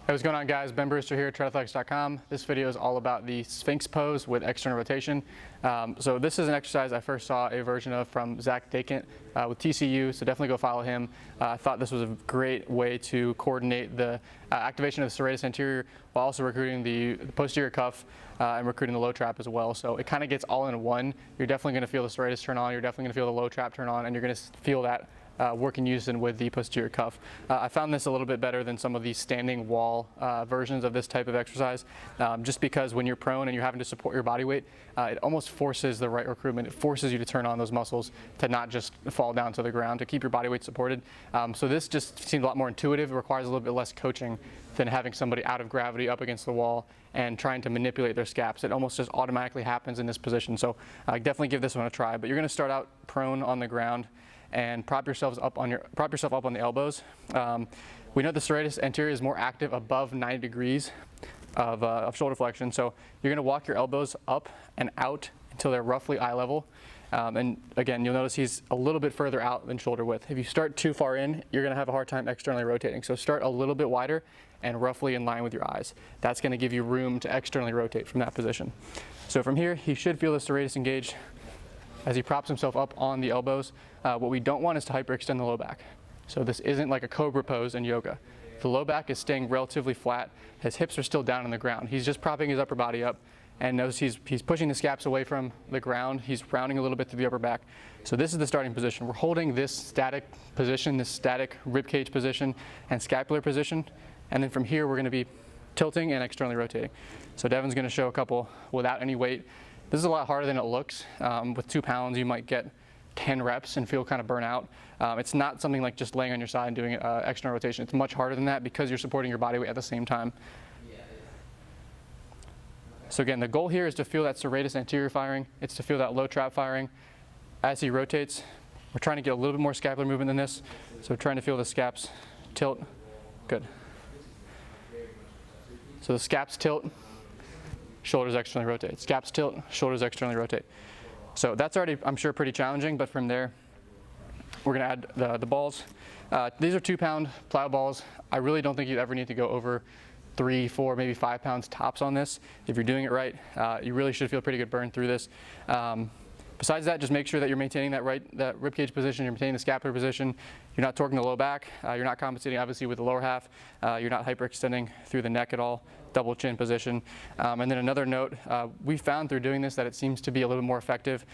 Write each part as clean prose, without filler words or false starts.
Hey, what's going on, guys? Ben Brewster here at triathletics.com. This video is all about the Sphinx pose with external rotation. So this is an exercise I first saw a version of from Zach Dakant with TCU, so definitely go follow him. I thought this was a great way to coordinate the activation of the serratus anterior while also recruiting the posterior cuff and recruiting the low trap as well. So it kind of gets all in one. You're definitely going to feel the serratus turn on, you're definitely going to feel the low trap turn on, and you're going to feel that work in unison with the posterior cuff. I found this a little bit better than some of the standing wall versions of this type of exercise, just because when you're prone and you're having to support your body weight, it almost forces the right recruitment. It forces you to turn on those muscles to not just fall down to the ground, to keep your body weight supported. So this just seems a lot more intuitive. It requires a little bit less coaching than having somebody out of gravity up against the wall and trying to manipulate their scaps. It almost just automatically happens in this position. So definitely give this one a try. But you're going to start out prone on the ground and prop yourself up on the elbows. We know the serratus anterior is more active above 90 degrees of shoulder flexion, so you're going to walk your elbows up and out until they're roughly eye level. And again, you'll notice he's a little bit further out than shoulder width. If you start too far in, you're going to have a hard time externally rotating. So start a little bit wider and roughly in line with your eyes. That's going to give you room to externally rotate from that position. So from here, he should feel the serratus engage as he props himself up on the elbows. What we don't want is to hyperextend the low back. So this isn't like a cobra pose in yoga. The low back is staying relatively flat. His hips are still down on the ground. He's just propping his upper body up, and notice he's pushing the scaps away from the ground. He's rounding a little bit through the upper back. So this is the starting position. We're holding this static position, this static ribcage position and scapular position, and then from here we're going to be tilting and externally rotating. So Devin's going to show a couple without any weight. This is a lot harder than it looks. With 2 pounds, you might get 10 reps and feel kind of burnt out. It's not something like just laying on your side and doing external rotation. It's much harder than that because you're supporting your body weight at the same time. So again, the goal here is to feel that serratus anterior firing. It's to feel that low trap firing. As he rotates, we're trying to get a little bit more scapular movement than this. So we're trying to feel the scaps tilt. Good. So the scaps tilt, shoulders externally rotate. Scaps tilt, shoulders externally rotate. So that's already, I'm sure, pretty challenging, but from there, we're going to add the balls. These are 2-pound plow balls. I really don't think you ever need to go over 3, 4, maybe 5 pounds tops on this. If you're doing it right, you really should feel pretty good burn through this. Besides that, just make sure that you're maintaining that ribcage position, you're maintaining the scapular position, you're not torquing the low back, you're not compensating obviously with the lower half, you're not hyperextending through the neck at all, double chin position. And then another note, we found through doing this that it seems to be a little bit more effective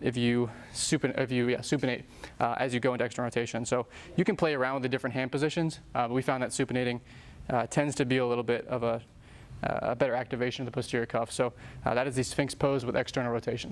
if you supinate as you go into external rotation. So you can play around with the different hand positions, but we found that supinating tends to be a little bit of a better activation of the posterior cuff. So that is the Sphinx pose with external rotation.